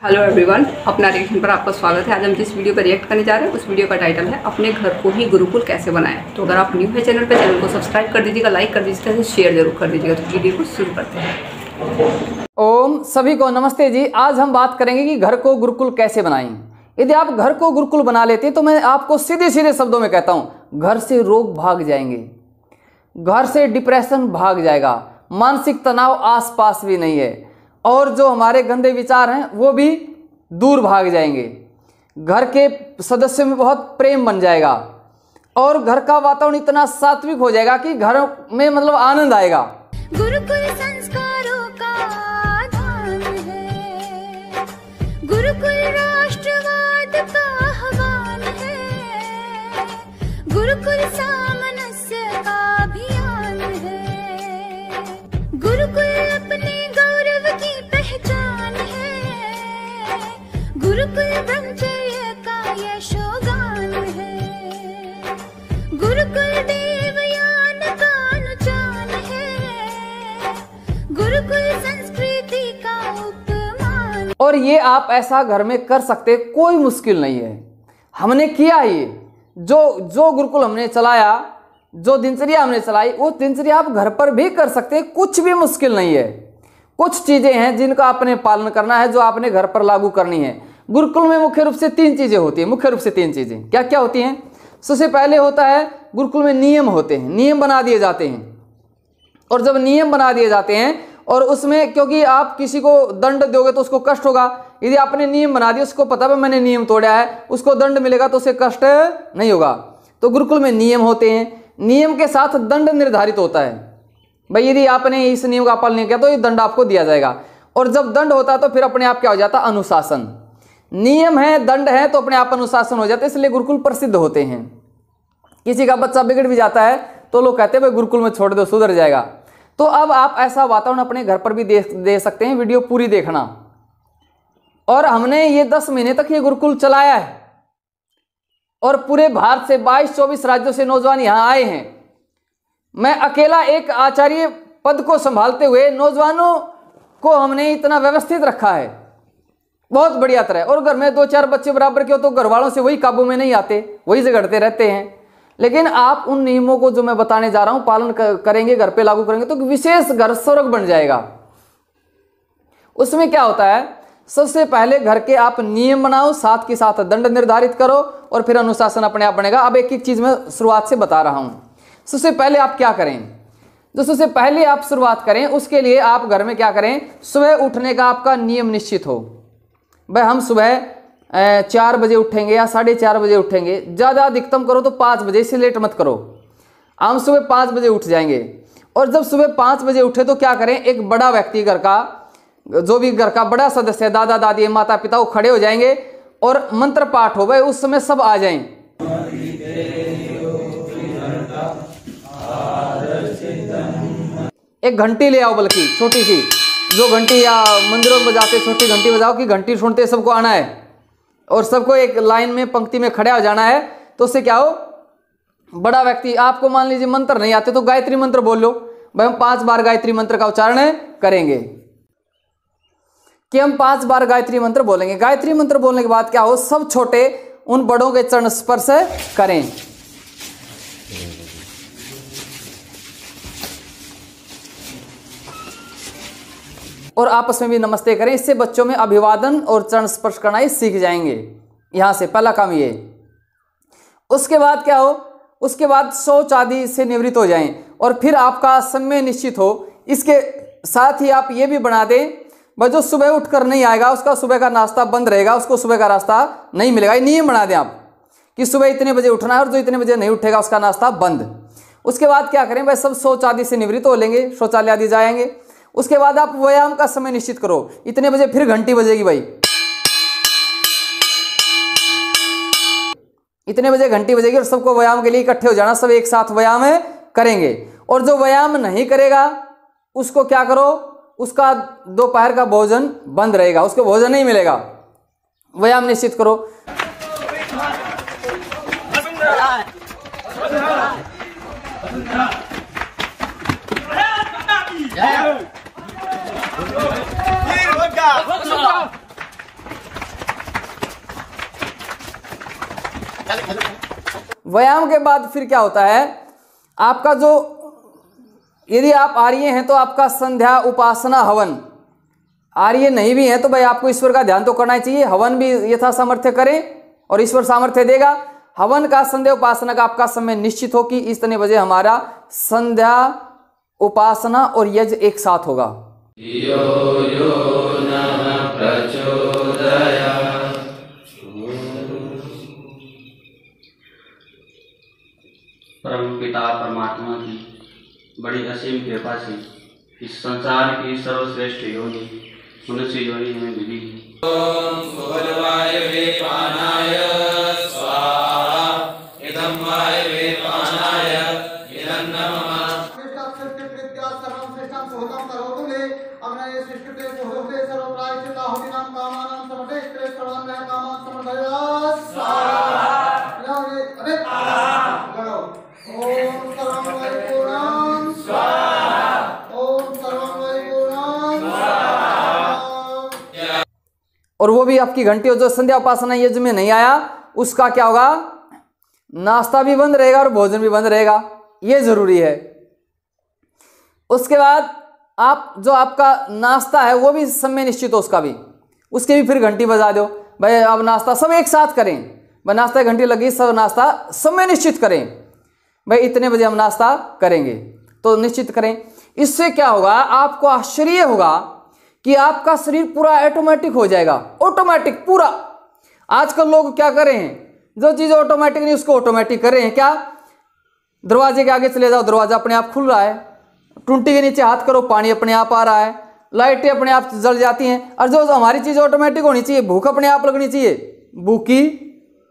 Hello everyone, अपना reaction पर आपका स्वागत है। आज हम जिस वीडियो पर रिएक्ट करने जा रहे हैं उस वीडियो का टाइटल है अपने घर को ही गुरुकुल कैसे बनाएं। तो अगर आप न्यू है चैनल को सब्सक्राइब कर दीजिएगा, लाइक कर दीजिएगा, शेयर जरूर कर दीजिएगा। तो वीडियो को शुरू करते हैं। ओम सभी को नमस्ते जी। आज हम बात करेंगे कि घर को गुरुकुल कैसे बनाएं। यदि आप घर को गुरुकुल बना लेते हैं तो मैं आपको सीधे सीधे शब्दों में कहता हूँ, घर से रोग भाग जाएंगे, घर से डिप्रेशन भाग जाएगा, मानसिक तनाव आसपास भी नहीं है, और जो हमारे गंदे विचार हैं वो भी दूर भाग जाएंगे। घर के सदस्यों में बहुत प्रेम बन जाएगा और घर का वातावरण इतना सात्विक हो जाएगा कि घर में मतलब आनंद आएगा। गुरुकुल संस्कारों का आधार है, गुरुकुल राष्ट्रवाद का आह्वान है, गुरुकुल सामनस्य का अभियान है, गुरुकुल अपने गौरव की पहचान है, गुरुकुल ब्रह्मचर्य का यशोगान है, गुरुकुल देवयान का अनुचान है, गुरुकुल संस्कृति का उपमान। और ये आप ऐसा घर में कर सकते, कोई मुश्किल नहीं है। हमने किया ये जो गुरुकुल हमने चलाया, जो दिनचर्या हमने चलाई, वो दिनचर्या आप घर पर भी कर सकते हैं। कुछ भी मुश्किल नहीं है। कुछ चीजें हैं जिनका आपने पालन करना है, जो आपने घर पर लागू करनी है। गुरुकुल में मुख्य रूप से तीन चीजें होती हैं। मुख्य रूप से तीन चीजें क्या क्या होती हैं? सबसे पहले होता है गुरुकुल में नियम होते हैं, नियम बना दिए जाते हैं। और जब नियम बना दिए जाते हैं और उसमें, क्योंकि आप किसी को दंड दोगे तो उसको कष्ट होगा। यदि आपने नियम बना दिया, उसको पता है मैंने नियम तोड़ा है, उसको दंड मिलेगा तो उसे कष्ट नहीं होगा। तो गुरुकुल में नियम होते हैं, नियम के साथ दंड निर्धारित होता है। भाई यदि आपने इस नियम का पालन नहीं किया तो ये दंड आपको दिया जाएगा। और जब दंड होता है तो फिर अपने आप क्या हो जाता है? अनुशासन। नियम है, दंड है, तो अपने आप अनुशासन हो जाता है। इसलिए गुरुकुल प्रसिद्ध होते हैं। किसी का बच्चा बिगड़ भी जाता है तो लोग कहते हैं भाई गुरुकुल में छोड़ दो, सुधर जाएगा। तो अब आप ऐसा वातावरण अपने घर पर भी दे सकते हैं। वीडियो पूरी देखना। और हमने ये 10 महीने तक ये गुरुकुल चलाया है और पूरे भारत से 22-24 राज्यों से नौजवान यहाँ आए हैं। मैं अकेला एक आचार्य पद को संभालते हुए नौजवानों को हमने इतना व्यवस्थित रखा है, बहुत बढ़िया तरह। और घर में 2-4 बच्चे बराबर के हो तो घर वालों से वही काबू में नहीं आते, वही झगड़ते रहते हैं। लेकिन आप उन नियमों को जो मैं बताने जा रहा हूं पालन करेंगे, घर पे लागू करेंगे, तो विशेष घर स्वर्ग बन जाएगा। उसमें क्या होता है? सबसे पहले घर के आप नियम बनाओ, साथ के साथ दंड निर्धारित करो और फिर अनुशासन अपने आप बनेगा। अब एक एक चीज मैं शुरुआत से बता रहा हूं। सबसे पहले आप क्या करें? जो सबसे पहले आप शुरुआत करें उसके लिए आप घर में क्या करें? सुबह उठने का आपका नियम निश्चित हो। भाई हम सुबह 4 बजे उठेंगे या 4:30 बजे उठेंगे, ज़्यादा अधिकतम करो तो 5 बजे, इससे लेट मत करो। हम सुबह 5 बजे उठ जाएंगे। और जब सुबह 5 बजे उठे तो क्या करें? एक बड़ा व्यक्ति घर का, जो भी घर का बड़ा सदस्य है, दादा दादी माता पिता, वो खड़े हो जाएंगे और मंत्र पाठ हो। भाई उस समय सब आ जाएं। एक घंटी ले आओ, बल्कि छोटी सी, जो घंटी या मंदिरों में बजाते छोटी घंटी बजाओ कि घंटी सुनते सबको आना है और सबको एक लाइन में पंक्ति में खड़ा हो जाना है। तो उससे क्या हो? बड़ा व्यक्ति, आपको मान लीजिए मंत्र नहीं आते तो गायत्री मंत्र बोल लो। भाई हम 5 बार गायत्री मंत्र का उच्चारण करेंगे कि हम 5 बार गायत्री मंत्र बोलेंगे। गायत्री मंत्र बोलने के बाद क्या हो? सब छोटे उन बड़ों के चरण स्पर्श करें। और आपस में भी नमस्ते करें। इससे बच्चों में अभिवादन और चरण स्पर्श करना ही सीख जाएंगे। यहां से पहला काम ये। उसके बाद क्या हो? उसके बाद शौच आदि से निवृत्त हो जाएं और फिर आपका समय निश्चित हो। इसके साथ ही आप ये भी बना दें, भाई जो सुबह उठकर नहीं आएगा उसका सुबह का नाश्ता बंद रहेगा, उसको सुबह का रास्ता नहीं मिलेगा। ये नियम बना दें आप कि सुबह इतने बजे उठना है और जो इतने बजे नहीं उठेगा उसका नाश्ता बंद। उसके बाद क्या करें? भाई सब शौच आदि से निवृत्त हो लेंगे, शौचालय आदि जाएंगे। उसके बाद आप व्यायाम का समय निश्चित करो। इतने बजे फिर घंटी बजेगी, भाई इतने बजे घंटी बजेगी और सबको व्यायाम के लिए इकट्ठे हो जाना। सब एक साथ व्यायाम करेंगे। और जो व्यायाम नहीं करेगा उसको क्या करो? उसका दोपहर का भोजन बंद रहेगा, उसको भोजन नहीं मिलेगा। व्यायाम निश्चित करो। व्यायाम के बाद फिर क्या होता है, आपका जो, यदि आप आर्य हैं तो आपका संध्या उपासना हवन, आर्य नहीं भी है तो भाई आपको ईश्वर का ध्यान तो करना ही चाहिए, हवन भी यथा सामर्थ्य करें और ईश्वर सामर्थ्य देगा। हवन का संध्या उपासना का आपका समय निश्चित हो कि इतने बजे हमारा संध्या उपासना और यज्ञ एक साथ होगा। परम पिता परमात्मा की बड़ी असीम कृपा से इस संसार की सर्वश्रेष्ठ योनि मनुष्य योनि हमें मिली है। ओम भुवनवायवे प्राणाय स्वाहा इदं वायवे प्राणाय इदं नमः। और वो भी आपकी घंटी हो जो संध्या उपासना यज्ञ में नहीं आया उसका क्या होगा, नाश्ता भी बंद रहेगा और भोजन भी बंद रहेगा, ये जरूरी है। उसके बाद आप जो आपका नाश्ता है वो भी समय निश्चित हो उसका भी, उसके भी फिर घंटी बजा दो भाई, अब नाश्ता सब एक साथ करें भाई, नाश्ता घंटी लगी सब नाश्ता समय निश्चित करें भाई, इतने बजे हम नाश्ता करेंगे तो निश्चित करें। इससे क्या होगा, आपको आश्चर्य होगा कि आपका शरीर पूरा ऑटोमेटिक हो जाएगा, ऑटोमेटिक पूरा। आजकल लोग क्या कर रहे हैं, जो चीज़ ऑटोमेटिक नहीं उसको ऑटोमेटिक कर रहे हैं। क्या, दरवाजे के आगे चले जाओ दरवाजा अपने आप खुल रहा है, टूंटी के नीचे हाथ करो पानी अपने आप आ रहा है, लाइटें अपने आप जल जाती हैं। और जो हमारी चीज़ ऑटोमेटिक होनी चाहिए, भूख अपने आप लगनी चाहिए, भूख की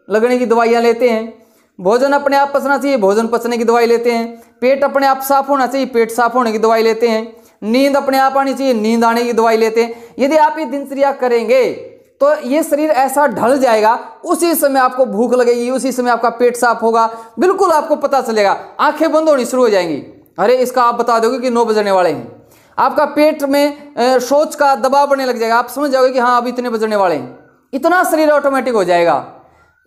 लगने की दवाइयाँ लेते हैं, भोजन अपने आप पचना चाहिए, भोजन पचने की दवाई लेते हैं, पेट अपने आप साफ होना चाहिए, पेट साफ होने की दवाई लेते हैं, नींद अपने आप आनी चाहिए, नींद आने की दवाई लेते हैं। यदि आप ये दिनचर्या करेंगे तो ये शरीर ऐसा ढल जाएगा, उसी समय आपको भूख लगेगी, उसी समय आपका पेट साफ होगा, बिल्कुल आपको पता चलेगा, आंखें बंद होनी शुरू हो जाएंगी। अरे इसका आप बता दोगे कि 9 बजने वाले हैं, आपका पेट में शौच का दबाव बढ़ने लग जाएगा, आप समझ जाओगे कि हाँ अब इतने बजने वाले हैं, इतना शरीर ऑटोमेटिक हो जाएगा।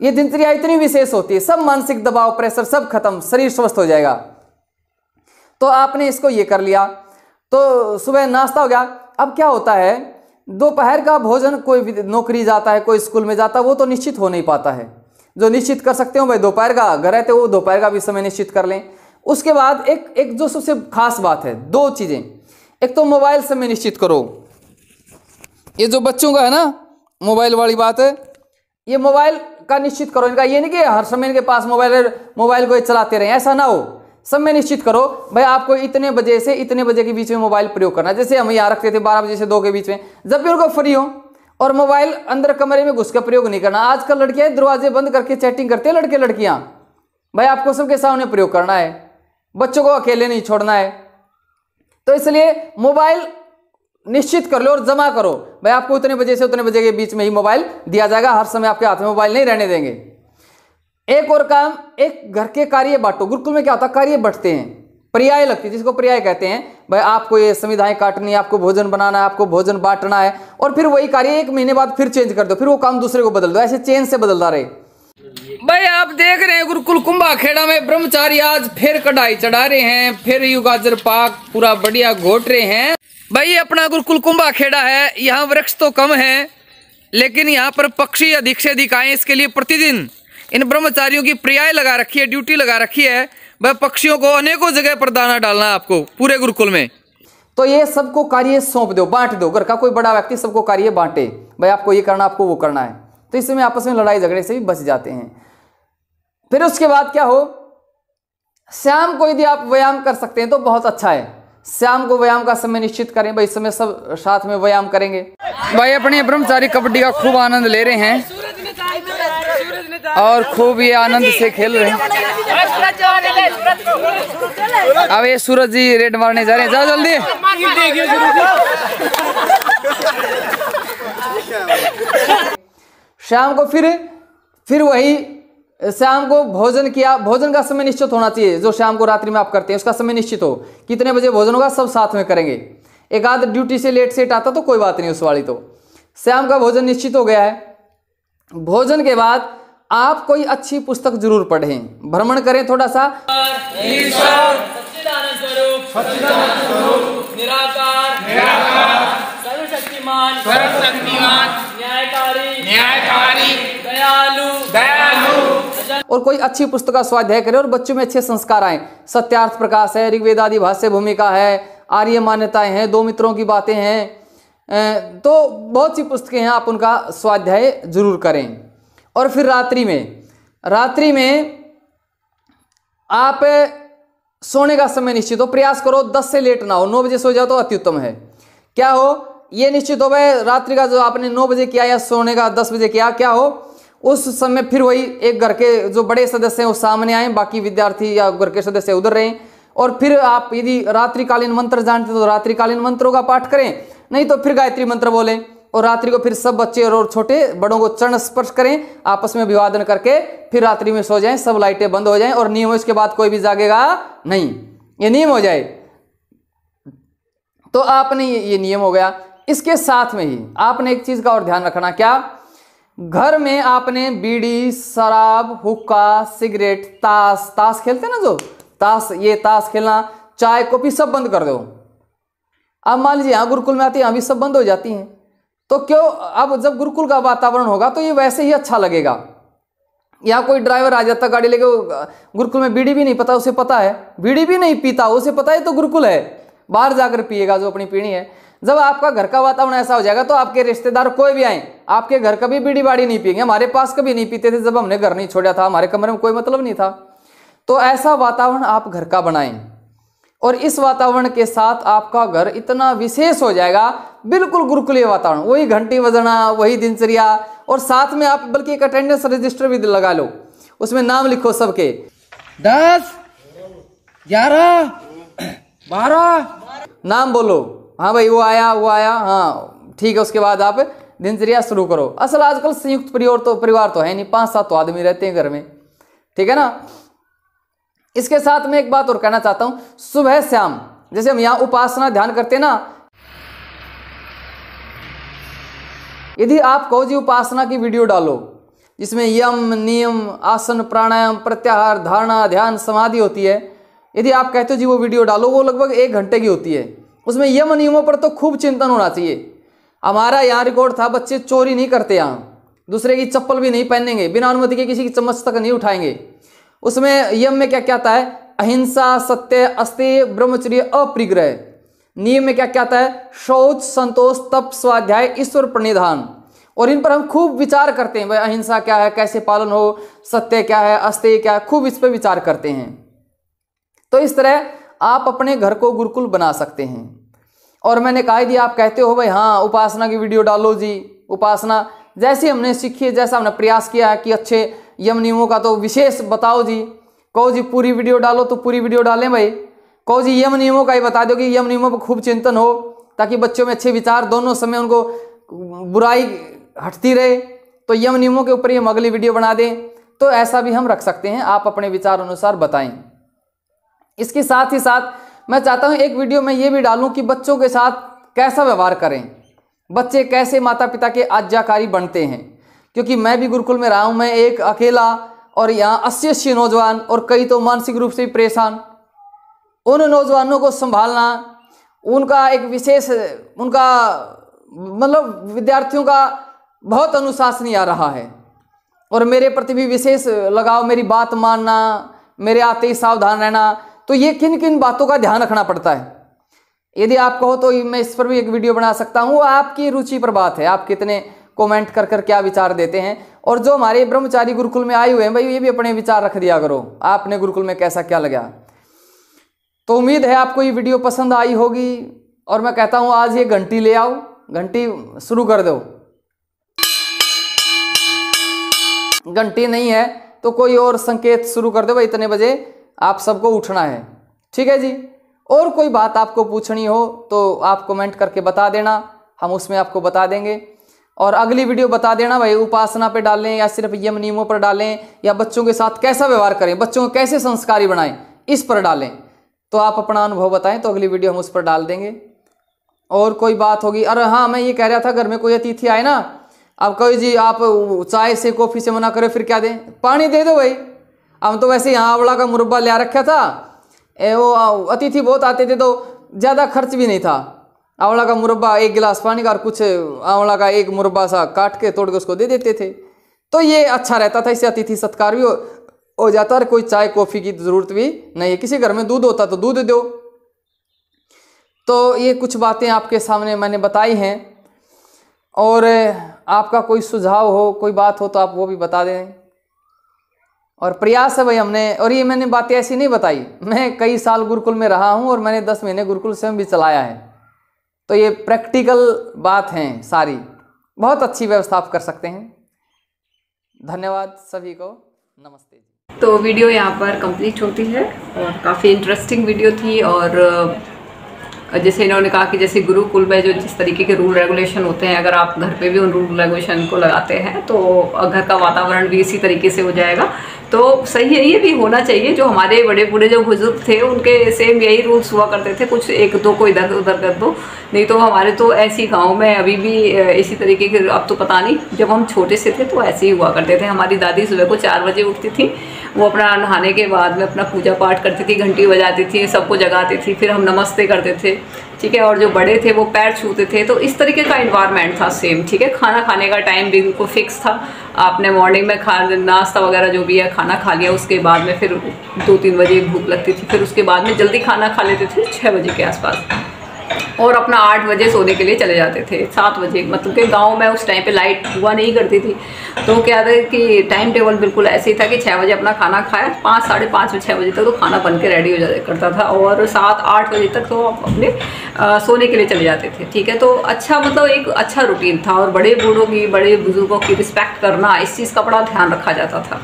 ये दिनचर्या इतनी विशेष होती है, सब मानसिक दबाव प्रेशर सब खत्म, शरीर स्वस्थ हो जाएगा। तो आपने इसको ये कर लिया, तो सुबह नाश्ता हो गया। अब क्या होता है, दोपहर का भोजन कोई नौकरी जाता है, कोई स्कूल में जाता है, वो तो निश्चित हो नहीं पाता है। जो निश्चित कर सकते हो भाई दोपहर का, घर रहते वो दोपहर का भी समय निश्चित कर लें। उसके बाद एक जो सबसे खास बात है, 2 चीज़ें, एक तो मोबाइल समय निश्चित करो। ये जो बच्चों का है ना मोबाइल वाली बात है, ये मोबाइल का निश्चित करो। इनका ये नहीं कि हर समय इनके पास मोबाइल है, मोबाइल को चलाते रहें, ऐसा ना हो। समय निश्चित करो भाई आपको इतने बजे से इतने बजे के बीच में मोबाइल प्रयोग करना। जैसे हम यहाँ रखते थे 12 बजे से 2 के बीच में, जब भी उनको फ्री हो, और मोबाइल अंदर कमरे में घुस कर प्रयोग नहीं करना। आजकल लड़कियां दरवाजे बंद करके चैटिंग करते हैं, लड़के लड़कियां, भाई आपको सबके सामने प्रयोग करना है, बच्चों को अकेले नहीं छोड़ना है। तो इसलिए मोबाइल निश्चित कर लो और जमा करो भाई आपको उतने बजे से उतने बजे के बीच में ही मोबाइल दिया जाएगा, हर समय आपके हाथ में मोबाइल नहीं रहने देंगे। एक और काम, एक घर के कार्य बांटो। गुरुकुल में क्या होता है, कार्य बंटते हैं, पर्याय लगती है, जिसको पर्याय कहते हैं। भाई आपको ये संविधाएं काटनी है, आपको भोजन बनाना है, आपको भोजन बांटना है, और फिर वही कार्य 1 महीने बाद फिर चेंज कर दो, फिर वो काम दूसरे को बदल दो, ऐसे चेंज से बदलता रहे। भाई आप देख रहे हैं गुरुकुल कुंभाखेड़ा में ब्रह्मचारी आज फिर कढ़ाई चढ़ा रहे हैं, फिर यू गाजर पाक पूरा बढ़िया घोट रहे हैं। भाई अपना गुरुकुल कुंभाखेड़ा है, यहाँ वृक्ष तो कम है लेकिन यहाँ पर पक्षी अधिक से अधिक आए, इसके लिए प्रतिदिन इन ब्रह्मचारियों की पर्याय लगा रखी है, ड्यूटी लगा रखी है। वह पक्षियों को अनेकों जगह पर दाना डालना है आपको पूरे गुरुकुल में। तो ये सबको कार्य सौंप दो, बांट दो। घर का कोई बड़ा व्यक्ति सबको कार्य बांटे, भाई आपको ये करना, आपको वो करना है। तो इसमें आपस में लड़ाई झगड़े से भी बच जाते हैं। फिर उसके बाद क्या हो, शाम को यदि आप व्यायाम कर सकते हैं तो बहुत अच्छा है। शाम को व्यायाम का समय निश्चित करें, भाई इस समय सब साथ में व्यायाम करेंगे। भाई अपने ब्रह्मचारी कबड्डी का खूब आनंद ले रहे हैं और खूब ये आनंद से खेल रहे हैं। अब ये सूरज जी रेड मारने जा रहे हैं, जाओ जल्दी। शाम को फिर वही शाम को भोजन किया। भोजन का समय निश्चित होना चाहिए, जो शाम को रात्रि में आप करते हैं उसका समय निश्चित हो, कितने बजे भोजन होगा, सब साथ में करेंगे। एक आध ड्यूटी से लेट सेट आता तो कोई बात नहीं उस वाली। तो शाम का भोजन निश्चित हो गया है। भोजन के बाद आप कोई अच्छी पुस्तक जरूर पढ़ें, भ्रमण करें थोड़ा सा। सच्चिदानंद स्वरूप निराकार सर्वशक्तिमान न्यायकारी दयालु। और कोई अच्छी पुस्तक का स्वाध्याय करें और बच्चों में अच्छे संस्कार आए। सत्यार्थ प्रकाश है, ऋग्वेद आदि भाष्य भूमिका है, आर्य मान्यताएं हैं, दो मित्रों की बातें हैं, तो बहुत सी पुस्तकें हैं, आप उनका स्वाध्याय जरूर करें। और फिर रात्रि में आप सोने का समय निश्चित हो, प्रयास करो 10 से लेट ना हो, 9 बजे सो जाओ तो अति उत्तम है। क्या हो ये निश्चित हो भाई, रात्रि का जो आपने 9 बजे किया या सोने का 10 बजे किया, क्या हो उस समय फिर वही एक घर के जो बड़े सदस्य हैं वो सामने आए, बाकी विद्यार्थी या घर के सदस्य उधर रहें। और फिर आप यदि रात्रिकालीन मंत्र जानते तो रात्रिकालीन मंत्रों का पाठ करें, नहीं तो फिर गायत्री मंत्र बोलें। और रात्रि को फिर सब बच्चे और छोटे बड़ों को चरण स्पर्श करें, आपस में अभिवादन करके फिर रात्रि में सो जाएं, सब लाइटें बंद हो जाएं और नियम हो इसके बाद कोई भी जागेगा नहीं, ये नियम हो जाए। तो आपने ये नियम हो गया। इसके साथ में ही आपने एक चीज का और ध्यान रखना, क्या घर में आपने बीड़ी, शराब, हुक्का, सिगरेट, ताश खेलते ना जो ताश खेलना, चाय कॉफी सब बंद कर दो। अब मान लीजिए यहाँ गुरुकुल में आती है, यहाँ भी सब बंद हो जाती हैं, तो क्यों अब जब गुरुकुल का वातावरण होगा तो ये वैसे ही अच्छा लगेगा। यहाँ कोई ड्राइवर आ जाता गाड़ी लेके, गुरुकुल में बीड़ी भी नहीं पता, उसे पता है बीड़ी भी नहीं पीता, उसे पता है तो गुरुकुल है, बाहर जाकर पिएगा जो अपनी पीनी है। जब आपका घर का वातावरण ऐसा हो जाएगा तो आपके रिश्तेदार कोई भी आए आपके घर कभी बीड़ी बाड़ी नहीं पिएंगे। हमारे पास कभी नहीं पीते थे जब हमने घर नहीं छोड़ा था, हमारे कमरे में कोई मतलब नहीं था। तो ऐसा वातावरण आप घर का बनाएं और इस वातावरण के साथ आपका घर इतना विशेष हो जाएगा, बिल्कुल गुरुकुलीय वातावरण, वही घंटी बजना, वही दिनचर्या। और साथ में आप बल्कि एक अटेंडेंस रजिस्टर भी लगा लो, उसमें नाम लिखो सबके, 10, 11, 12 नाम बोलो, हाँ भाई वो आया, हाँ ठीक है। उसके बाद आप दिनचर्या शुरू करो। असल आजकल संयुक्त परिवार तो है नहीं, 5-7 तो आदमी रहते हैं घर में, ठीक है ना। इसके साथ में एक बात और कहना चाहता हूं, सुबह शाम जैसे हम यहाँ उपासना ध्यान करते हैं ना, यदि आप कहो जी उपासना की वीडियो डालो जिसमें यम, नियम, आसन, प्राणायाम, प्रत्याहार, धारणा, ध्यान, समाधि होती है, यदि आप कहते हो जी वो वीडियो डालो, वो लगभग 1 घंटे की होती है। उसमें यम नियमों पर तो खूब चिंतन होना चाहिए। हमारा यहाँ रिकॉर्ड था, बच्चे चोरी नहीं करते, यहाँ दूसरे की चप्पल भी नहीं पहनेंगे, बिना अनुमति के किसी की चम्मच तक नहीं उठाएंगे। उसमें यम में क्या क्या आता है, अहिंसा, सत्य, अस्तेय, ब्रह्मचर्य, अपरिग्रह। नियम में क्या क्या आता है, शौच, संतोष, तप, स्वाध्याय, ईश्वर प्रणिधान। और इन पर हम खूब विचार करते हैं, भाई अहिंसा क्या है, कैसे पालन हो, सत्य क्या है, अस्तेय क्या है, खूब इस पर विचार करते हैं। तो इस तरह आप अपने घर को गुरुकुल बना सकते हैं। और मैंने कहा यदि आप कहते हो भाई हाँ उपासना की वीडियो डालो जी, उपासना जैसे हमने सीखी है, जैसा हमने प्रयास किया है कि अच्छे यम नियमों का तो विशेष बताओ जी, कहो जी पूरी वीडियो डालो तो पूरी वीडियो डालें भाई, कहो जी यम नियमों का ही बता दो कि यम नियमों पर खूब चिंतन हो, ताकि बच्चों में अच्छे विचार, दोनों समय उनको बुराई हटती रहे, तो यम नियमों के ऊपर ही हम अगली वीडियो बना दें। तो ऐसा भी हम रख सकते हैं, आप अपने विचार अनुसार बताएं। इसके साथ ही साथ मैं चाहता हूं एक वीडियो में ये भी डालूं कि बच्चों के साथ कैसा व्यवहार करें, बच्चे कैसे माता पिता के आज्ञाकारी बनते हैं। क्योंकि मैं भी गुरुकुल में रहा हूं, मैं एक अकेला और यहाँ 80 नौजवान और कई तो मानसिक रूप से परेशान, उन नौजवानों को संभालना, उनका एक विशेष, उनका मतलब विद्यार्थियों का बहुत अनुशासनीय आ रहा है और मेरे प्रति भी विशेष लगाव, मेरी बात मानना, मेरे आते ही सावधान रहना। तो ये किन किन बातों का ध्यान रखना पड़ता है, यदि आप कहो तो मैं इस पर भी एक वीडियो बना सकता हूँ। आपकी रुचि पर बात है, आप कितने कमेंट कर कर क्या विचार देते हैं। और जो हमारे ब्रह्मचारी गुरुकुल में आए हुए हैं भाई, ये भी अपने विचार रख दिया करो, आपने गुरुकुल में कैसा क्या लगा। तो उम्मीद है आपको ये वीडियो पसंद आई होगी और मैं कहता हूँ आज ये घंटी ले आओ, घंटी शुरू कर दो। घंटी नहीं है तो कोई और संकेत शुरू कर दो भाई, इतने बजे आप सबको उठना है, ठीक है जी। और कोई बात आपको पूछनी हो तो आप कमेंट करके बता देना, हम उसमें आपको बता देंगे। और अगली वीडियो बता देना भाई उपासना पे डालें या सिर्फ यम नियमों पर डालें, या बच्चों के साथ कैसा व्यवहार करें, बच्चों को कैसे संस्कारी बनाएं, इस पर डालें। तो आप अपना अनुभव बताएं तो अगली वीडियो हम उस पर डाल देंगे। और कोई बात होगी, अरे हाँ मैं ये कह रहा था घर में कोई अतिथि आए ना, अब कहो जी आप चाय से कॉफ़ी से मना करो, फिर क्या दें? पानी दे दो भाई। हम तो वैसे यहाँ आंवला का मुरब्बा ले रखा था, वो अतिथि बहुत आते थे तो ज़्यादा खर्च भी नहीं था। आंवला का मुरब्बा, 1 गिलास पानी का और कुछ आंवला का एक मुरब्बा सा काट के तोड़ के उसको दे देते थे, तो ये अच्छा रहता था। इससे अतिथि सत्कार भी हो जाता और कोई चाय कॉफ़ी की ज़रूरत भी नहीं है। किसी घर में दूध होता तो दूध दो। तो ये कुछ बातें आपके सामने मैंने बताई हैं, और आपका कोई सुझाव हो, कोई बात हो तो आप वो भी बता दें। और प्रयास है भाई हमने, और ये मैंने बातें ऐसी नहीं बताई, मैं कई साल गुरुकुल में रहा हूँ और मैंने 10 महीने गुरुकुल स्वयं भी चलाया है, तो ये प्रैक्टिकल बात हैं सारी। बहुत अच्छी व्यवस्था आप कर सकते हैं। धन्यवाद सभी को, नमस्ते जी। तो वीडियो यहाँ पर कंप्लीट होती है और काफ़ी इंटरेस्टिंग वीडियो थी। और जैसे इन्होंने कहा कि जैसे गुरुकुल में जो जिस तरीके के रूल रेगुलेशन होते हैं, अगर आप घर पे भी उन रूल रेगुलेशन को लगाते हैं तो घर का वातावरण भी इसी तरीके से हो जाएगा। तो सही है, ये भी होना चाहिए। जो हमारे बड़े बूढ़े जो बुजुर्ग थे उनके सेम यही रूल्स हुआ करते थे, कुछ 1-2 को इधर उधर कर दो, नहीं तो हमारे तो ऐसी गाँव में अभी भी इसी तरीके के, अब तो पता नहीं, जब हम छोटे से थे तो ऐसे ही हुआ करते थे। हमारी दादी सुबह को 4 बजे उठती थी, वो अपना नहाने के बाद में अपना पूजा पाठ करती थी, घंटी बजाती थी, सबको जगाती थी, फिर हम नमस्ते करते थे, ठीक है। और जो बड़े थे वो पैर छूते थे, तो इस तरीके का इन्वायरमेंट था सेम, ठीक है। खाना खाने का टाइम भी उनको फिक्स था। आपने मॉर्निंग में नाश्ता वगैरह जो भी है खाना खा लिया, उसके बाद में फिर 2-3 बजे भूख लगती थी, फिर उसके बाद में जल्दी खाना खा लेते थे 6 बजे के आसपास, और अपना 8 बजे सोने के लिए चले जाते थे। 7 बजे, मतलब कि गांव में उस टाइम पे लाइट हुआ नहीं करती थी, तो क्या था कि टाइम टेबल बिल्कुल ऐसे ही था कि 6 बजे अपना खाना खाया, 5, साढ़े 5 6 बजे तक तो खाना बन के रेडी हो जाता करता था, और 7-8 बजे तक तो आप अपने सोने के लिए चले जाते थे, ठीक है। तो अच्छा, मतलब एक अच्छा रूटीन था, और बड़े बूढ़ों की, बड़े बुजुर्गों की रिस्पेक्ट करना, इस चीज़ का बड़ा ध्यान रखा जाता था,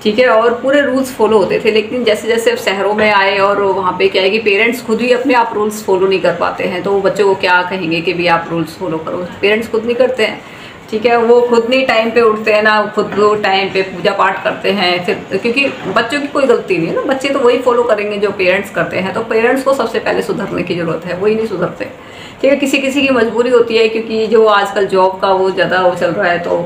ठीक है। और पूरे रूल्स फॉलो होते थे। लेकिन जैसे जैसे शहरों में आए और वहाँ पे क्या है कि पेरेंट्स खुद ही अपने आप रूल्स फॉलो नहीं कर पाते हैं, तो वो बच्चों को क्या कहेंगे कि भी आप रूल्स फॉलो करो। पेरेंट्स खुद नहीं करते हैं, ठीक है। वो खुद नहीं टाइम पे उठते हैं ना, खुद वो टाइम पे पूजा पाठ करते हैं, फिर क्योंकि बच्चों की कोई गलती नहीं है ना, बच्चे तो वही फॉलो करेंगे जो पेरेंट्स करते हैं। तो पेरेंट्स को सबसे पहले सुधरने की ज़रूरत है, वही नहीं सुधरते, ठीक है। किसी किसी की मजबूरी होती है, क्योंकि जो आजकल जॉब का वो ज़्यादा वो चल रहा है, तो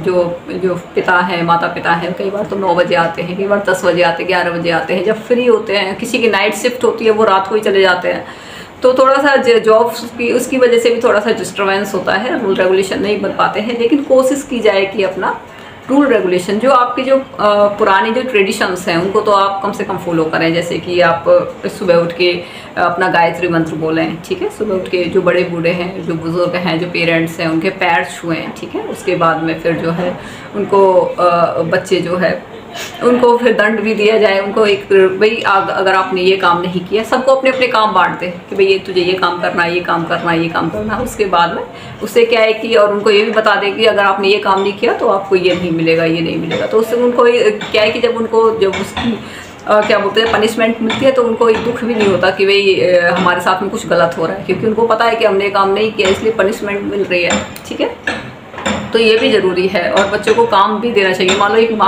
जो पिता हैं, माता पिता हैं, कई बार तो 9 बजे आते हैं, कई बार 10 बजे आते हैं, 11 बजे आते हैं, जब फ्री होते हैं। किसी की नाइट शिफ्ट होती है, वो रात को ही चले जाते हैं, तो थोड़ा सा जॉब की उसकी वजह से भी थोड़ा सा डिस्टर्बेंस होता है, रूल रेगुलेशन नहीं बन पाते हैं। लेकिन कोशिश की जाए कि अपना रूल रेगुलेशन, जो आपके जो पुराने जो ट्रेडिशंस हैं, उनको तो आप कम से कम फॉलो करें। जैसे कि आप सुबह उठ के अपना गायत्री मंत्र बोलें, ठीक है। सुबह उठ के जो बड़े बूढ़े हैं, जो बुज़ुर्ग हैं, जो पेरेंट्स हैं, उनके पैर छुएं, ठीक है। उसके बाद में फिर जो है उनको बच्चे जो है उनको फिर दंड भी दिया जाए। उनको एक भाई अगर आपने ये काम नहीं किया, सबको अपने अपने काम बांट दे कि भाई ये तुझे ये काम करना है, ये काम करना है, ये काम करना है। उसके बाद में उससे क्या है कि, और उनको ये भी बता दे कि अगर आपने ये काम नहीं किया तो आपको ये नहीं मिलेगा, ये नहीं मिलेगा। तो उससे उनको क्या है कि जब उसकी क्या बोलते हैं पनिशमेंट मिलती है, तो उनको एक दुख भी नहीं होता कि भाई हमारे साथ में कुछ गलत हो रहा है, क्योंकि उनको पता है कि हमने काम नहीं किया इसलिए पनिशमेंट मिल रही है, ठीक है। तो ये भी ज़रूरी है। और बच्चों को काम भी देना चाहिए। मान लो एक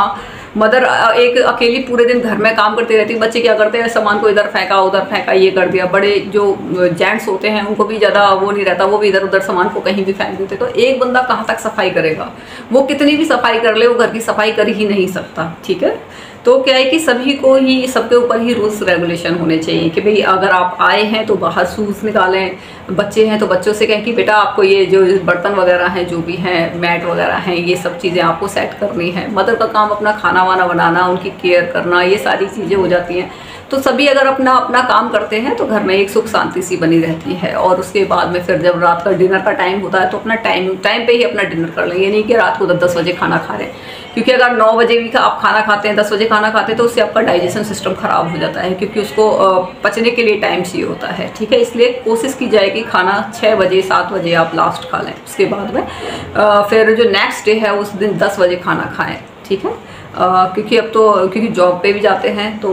मदर एक अकेली पूरे दिन घर में काम करती रहती है, बच्चे क्या करते हैं, सामान को इधर फेंका उधर फेंका, ये कर दिया। बड़े जो जेंट्स होते हैं उनको भी ज़्यादा वो नहीं रहता, वो भी इधर उधर सामान को कहीं भी फेंक देते। तो एक बंदा कहाँ तक सफाई करेगा, वो कितनी भी सफाई कर ले, वो घर की सफाई कर ही नहीं सकता, ठीक है। तो क्या है कि सभी को ही, सबके ऊपर ही रूल्स रेगुलेशन होने चाहिए कि भाई अगर आप आए हैं तो बाहर शूज़ निकालें, बच्चे हैं तो बच्चों से कहें कि बेटा आपको ये जो बर्तन वगैरह हैं, जो भी हैं, मैट वगैरह हैं, ये सब चीज़ें आपको सेट करनी है। मदर का काम अपना खाना वाना बनाना, उनकी केयर करना, ये सारी चीज़ें हो जाती हैं। तो सभी अगर अपना अपना काम करते हैं तो घर में एक सुख शांति सी बनी रहती है। और उसके बाद में फिर जब रात का डिनर का टाइम होता है तो अपना टाइम पे ही अपना डिनर कर लें। ये नहीं कि रात को 10 बजे खाना खा रहे हैं, क्योंकि अगर 9 बजे भी आप खाना खाते हैं, 10 बजे खाना खाते हैं, तो उससे आपका डाइजेशन सिस्टम ख़राब हो जाता है, क्योंकि उसको पचने के लिए टाइम चाहिए होता है, ठीक है। इसलिए कोशिश की जाए कि खाना 6 बजे 7 बजे आप लास्ट खा लें। उसके बाद में फिर जो नेक्स्ट डे है उस दिन 10 बजे खाना खाएँ, ठीक है। क्योंकि अब तो क्योंकि जॉब पे भी जाते हैं तो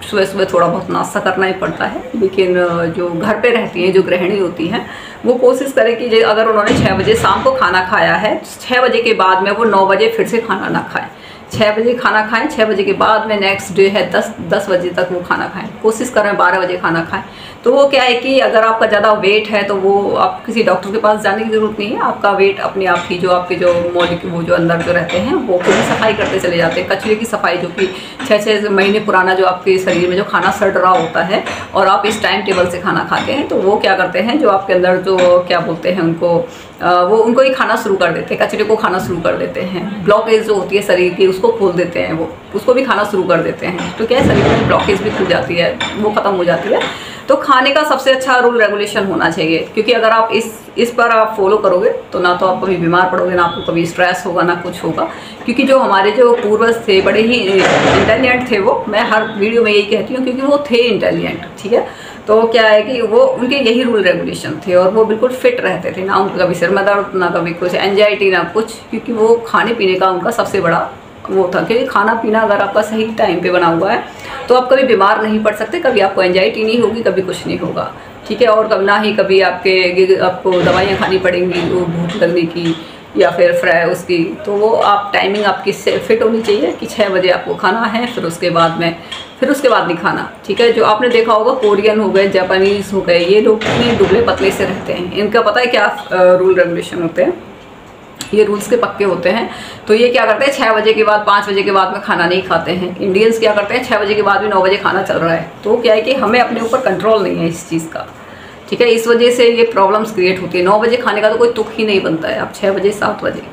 सुबह सुबह थोड़ा बहुत नाश्ता करना ही पड़ता है। लेकिन जो घर पे रहती हैं, जो गृहिणी होती हैं, वो कोशिश करें कि अगर उन्होंने 6 बजे शाम को खाना खाया है, 6 बजे के बाद में वो 9 बजे फिर से खाना ना खाएं। 6 बजे खाना खाएं, 6 बजे के बाद में नेक्स्ट डे है 10 बजे तक वो खाना खाएं। कोशिश करें 12 बजे खाना खाएं। तो वो क्या है कि अगर आपका ज़्यादा वेट है तो वो आप किसी डॉक्टर के पास जाने की ज़रूरत नहीं है। आपका वेट अपने आप ही, जो आपके जो मौलिक वो जो अंदर जो रहते हैं वो खुद ही सफाई करते चले जाते हैं। कचरे की सफाई जो कि 6-6 महीने पुराना जो आपके शरीर में जो खाना सड़ रहा होता है और आप इस टाइम टेबल से खाना खाते हैं, तो वो क्या करते हैं, जो आपके अंदर जो क्या बोलते हैं उनको, वो उनको ही खाना शुरू कर देते हैं, कचरे को खाना शुरू कर देते हैं। ब्लॉकेज जो होती है शरीर की उसको खोल देते हैं, वो उसको भी खाना शुरू कर देते हैं। तो क्या है, शरीर में ब्लॉकेज भी खुल जाती है, वो ख़त्म हो जाती है। तो खाने का सबसे अच्छा रूल रेगुलेशन होना चाहिए, क्योंकि अगर आप इस पर आप फॉलो करोगे तो ना तो आप कभी बीमार पड़ोगे, ना आपको कभी स्ट्रेस होगा, ना कुछ होगा। क्योंकि जो हमारे जो पूर्वज थे बड़े ही इंटेलिजेंट थे, वो मैं हर वीडियो में यही कहती हूँ, क्योंकि वो थे इंटेलिजेंट, ठीक है। तो क्या है कि वो उनके यही रूल रेगुलेशन थे और वो बिल्कुल फिट रहते थे, ना उनका कभी सिर में दर्द, ना कभी कुछ एंजाइटी, ना कुछ, क्योंकि वो खाने पीने का उनका सबसे बड़ा वो था। क्योंकि खाना पीना अगर आपका सही टाइम पे बना हुआ है तो आप कभी बीमार नहीं पड़ सकते, कभी आपको एंजाइटी नहीं होगी, कभी कुछ नहीं होगा, ठीक है। और कभी ना ही कभी आपको दवाइयाँ खानी पड़ेंगी वो भूख लगने की या फिर फ्राई उसकी। तो वो आप टाइमिंग आपकी फिट होनी चाहिए कि 6 बजे आपको खाना है, फिर उसके बाद नहीं खाना, ठीक है। जो आपने देखा होगा कोरियन हो गए, जापानीज़ हो गए, ये लोग इतने दुबले पतले से रहते हैं। इनका पता है क्या रूल रेगुलेशन होते हैं, ये रूल्स के पक्के होते हैं। तो ये क्या करते हैं, 6 बजे के बाद 5 बजे के बाद में खाना नहीं खाते हैं। इंडियंस क्या करते हैं, 6 बजे के बाद भी 9 बजे खाना चल रहा है। तो क्या है कि हमें अपने ऊपर कंट्रोल नहीं है इस चीज़ का, ठीक है। इस वजह से ये प्रॉब्लम्स क्रिएट होती है। 9 बजे खाने का तो कोई तुक ही नहीं बनता है। आप 6 बजे 7 बजे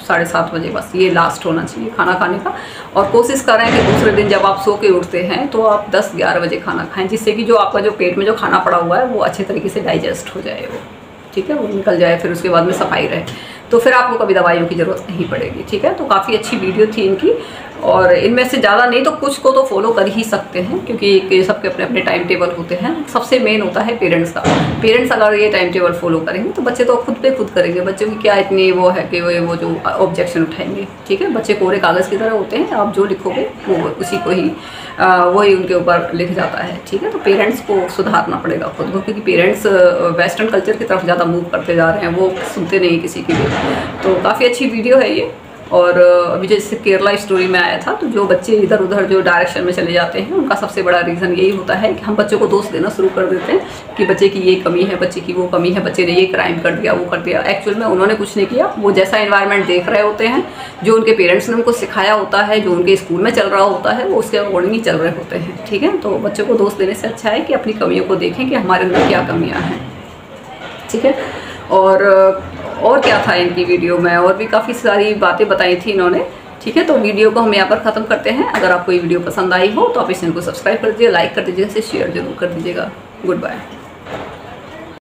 7:30 बजे बस ये लास्ट होना चाहिए खाना खाने का। और कोशिश करें कि दूसरे दिन जब आप सो के उठते हैं तो आप 10-11 बजे खाना खाएं, जिससे कि जो आपका जो पेट में जो खाना पड़ा हुआ है वो अच्छे तरीके से डाइजेस्ट हो जाए, वो ठीक है, वो निकल जाए, फिर उसके बाद में सफाई रहे, तो फिर आपको कभी दवाइयों की ज़रूरत नहीं पड़ेगी, ठीक है। तो काफ़ी अच्छी वीडियो थी इनकी, और इनमें से ज़्यादा नहीं तो कुछ को तो फॉलो कर ही सकते हैं, क्योंकि सबके अपने अपने टाइम टेबल होते हैं। सबसे मेन होता है पेरेंट्स का। पेरेंट्स अगर ये टाइम टेबल फॉलो करेंगे तो बच्चे तो खुद पे खुद करेंगे। बच्चों की क्या इतनी वो है कि वो जो ऑब्जेक्शन उठाएंगे, ठीक है। बच्चे कोरे कागज़ की तरह होते हैं, आप जो लिखोगे वो उसी को ही वही उनके ऊपर लिख जाता है, ठीक है। तो पेरेंट्स को सुधारना पड़ेगा खुद को, क्योंकि पेरेंट्स वेस्टर्न कल्चर की तरफ ज़्यादा मूव करते जा रहे हैं, वो सुनते नहीं किसी की भी। तो काफ़ी अच्छी वीडियो है ये। और अभी जैसे केरला स्टोरी में आया था, तो जो बच्चे इधर उधर जो डायरेक्शन में चले जाते हैं उनका सबसे बड़ा रीज़न यही होता है कि हम बच्चों को दोष देना शुरू कर देते हैं कि बच्चे की ये कमी है, बच्चे की वो कमी है, बच्चे ने ये क्राइम कर दिया, वो कर दिया। एक्चुअल में उन्होंने कुछ नहीं किया, वो जैसा एनवायरनमेंट देख रहे होते हैं, जो उनके पेरेंट्स ने उनको सिखाया होता है, जो उनके स्कूल में चल रहा होता है, वो उसके अकॉर्डिंग ही चल रहे होते हैं, ठीक है। तो बच्चों को दोष देने से अच्छा है कि अपनी कमियों को देखें कि हमारे अंदर क्या कमियाँ हैं, ठीक है। और क्या था इनकी वीडियो में, और भी काफ़ी सारी बातें बताई थी इन्होंने, ठीक है। तो वीडियो को हम यहाँ पर ख़त्म करते हैं। अगर आपको ये वीडियो पसंद आई हो तो आप इस चैनल को सब्सक्राइब कर दीजिए, लाइक कर दीजिए, इसे शेयर जरूर कर दीजिएगा। Good bye.